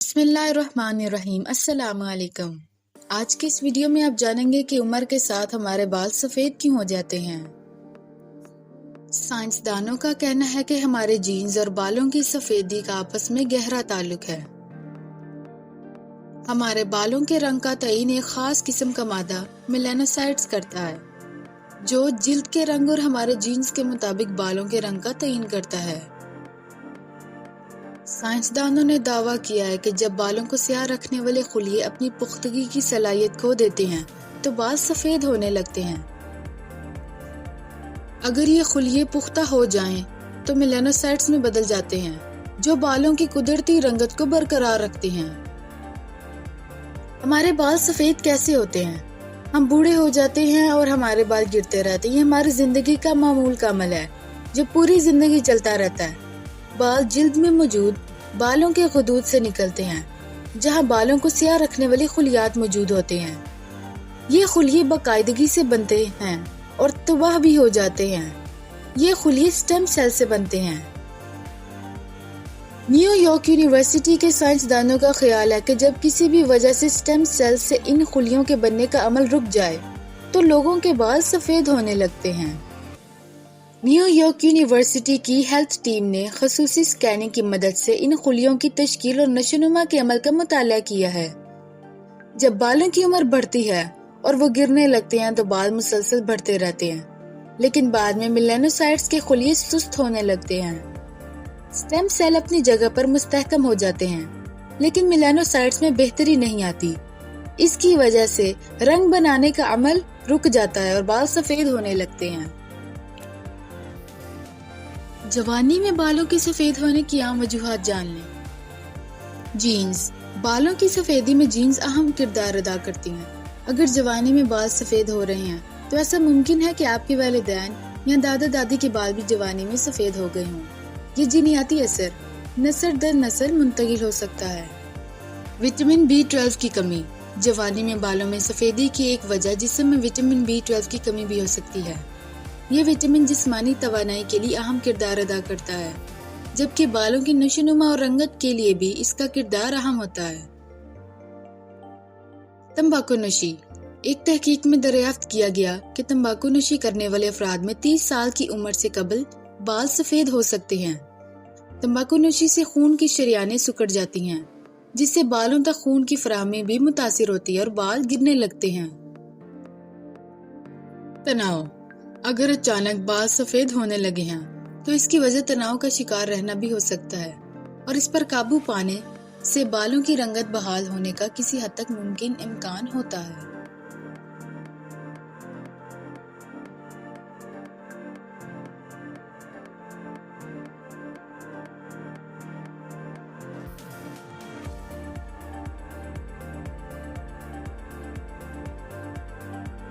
बिस्मिल्लाहिर्रहमानिर्रहीम। अस्सलाम वालेकुम। आज के इस वीडियो में आप जानेंगे कि उम्र के साथ हमारे बाल सफेद क्यों हो जाते हैं। साइंसदानों का कहना है कि हमारे जीन्स और बालों की सफेदी का आपस में गहरा ताल्लुक है। हमारे बालों के रंग का तयीन एक खास किस्म का मादा मेलानोसाइट्स करता है, जो जिल्द के रंग और हमारे जीन्स के मुताबिक बालों के रंग का तयीन करता है। साइंसदानों ने दावा किया है कि जब बालों को स्याह रखने वाले खुलिये अपनी पुख्तगी की सलाहियत खो देते हैं तो बाल सफेद होने लगते हैं। अगर ये खुलिये पुख्ता हो जाएं तो मेलानोसाइट्स में बदल जाते हैं, जो बालों की कुदरती रंगत को बरकरार रखते हैं। हमारे बाल सफेद कैसे होते हैं? हम बूढ़े हो जाते हैं और हमारे बाल गिरते रहते हैं। ये हमारी जिंदगी का मामूल का अमल है जो पूरी जिंदगी चलता रहता है। बाल जिल्द में मौजूद बालों के खदूद से निकलते हैं, जहां बालों को स्याह रखने वाले खुलियात मौजूद होते हैं। ये खुलिये बाकायदगी से बनते हैं और तबाह भी हो जाते हैं। ये खुलिये स्टेम सेल से बनते हैं। न्यूयॉर्क यूनिवर्सिटी के साइंसदानों का ख्याल है कि जब किसी भी वजह से स्टेम सेल से इन खुलियों के बनने का अमल रुक जाए तो लोगों के बाल सफेद होने लगते हैं। न्यूयॉर्क यूनिवर्सिटी की हेल्थ टीम ने खसूसी स्कैनिंग की मदद से इन खुलियों की तश्कील और नशोनुमा के अमल का मुताला किया है। जब बालों की उम्र बढ़ती है और वो गिरने लगते हैं तो बाल मुसलसल बढ़ते रहते हैं, लेकिन बाद में मेलानोसाइट्स के खुलिये सुस्त होने लगते हैं। स्टेम सेल अपनी जगह पर मुस्तहकम हो जाते हैं, लेकिन मेलानोसाइट्स में बेहतरी नहीं आती। इसकी वजह से रंग बनाने का अमल रुक जाता है और बाल सफेद होने लगते हैं। जवानी में बालों के सफेद होने की आम वजूहात जान लें। जीन्स। बालों की सफेदी में जीन्स अहम किरदार अदा करती हैं। अगर जवानी में बाल सफेद हो रहे हैं तो ऐसा मुमकिन है कि आपके वालिदैन या दादा दादी के बाल भी जवानी में सफेद हो गए हों। ये जीनियाती असर नस्ल दर नस्ल मुंतकिल हो सकता है। विटामिन B12 की कमी। जवानी में बालों में सफेदी की एक वजह जिस्म में विटामिन B12 की कमी भी हो सकती है। ये विटामिन जिस्मानी तवानाई के लिए अहम किरदार अदा करता है, जबकि बालों की नशोनुमा और रंगत के लिए भी इसका किरदार अहम होता है। तंबाकू नोशी। एक तहकीक में दरियाफ्त किया गया कि तंबाकू नोशी करने वाले अफराद में 30 साल की उम्र से कबल बाल सफेद हो सकते हैं। तंबाकू नोशी से खून की शरियानें सिकुड़ जाती हैं, जिससे बालों तक खून की फराहमी भी मुतासिर होती है और बाल गिरने लगते हैं। तनाव। अगर अचानक बाल सफेद होने लगे हैं तो इसकी वजह तनाव का शिकार रहना भी हो सकता है, और इस पर काबू पाने से बालों की रंगत बहाल होने का किसी हद तक मुमकिन इम्कान होता है।